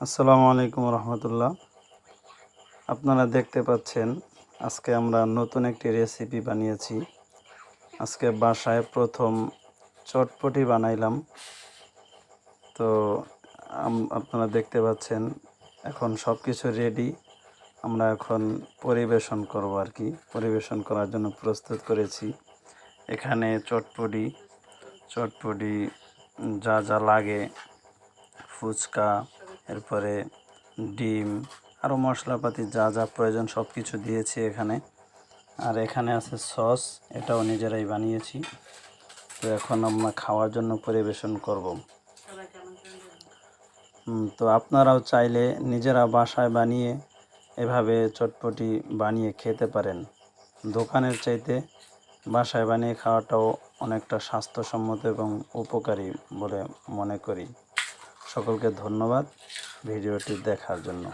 আসসালামু আলাইকুম রহমতুল্লাহ। আপনারা দেখতে পাচ্ছেন আজকে আমরা নতুন একটি রেসিপি বানিয়েছি। আজকে বাসায় প্রথম চটপটি বানাইলাম। তো আপনারা দেখতে পাচ্ছেন এখন সব কিছু রেডি। আমরা এখন পরিবেশন করব আর কি। পরিবেশন করার জন্য প্রস্তুত করেছি। এখানে চটপটি যা যা লাগে, ফুচকা, এরপরে ডিম, আরও মশলাপাতি যা যা প্রয়োজন সব কিছু দিয়েছি এখানে। আর এখানে আছে সস, এটাও নিজেরাই বানিয়েছি। তো এখন আমরা খাওয়ার জন্য পরিবেশন করব। তো আপনারাও চাইলে নিজেরা বাসায় বানিয়ে এভাবে চটপটি বানিয়ে খেতে পারেন। দোকানের চাইতে বাসায় বানিয়ে খাওয়াটাও অনেকটা স্বাস্থ্যসম্মত এবং উপকারী বলে মনে করি। সকলকে ধন্যবাদ ভিডিওটি দেখার জন্য।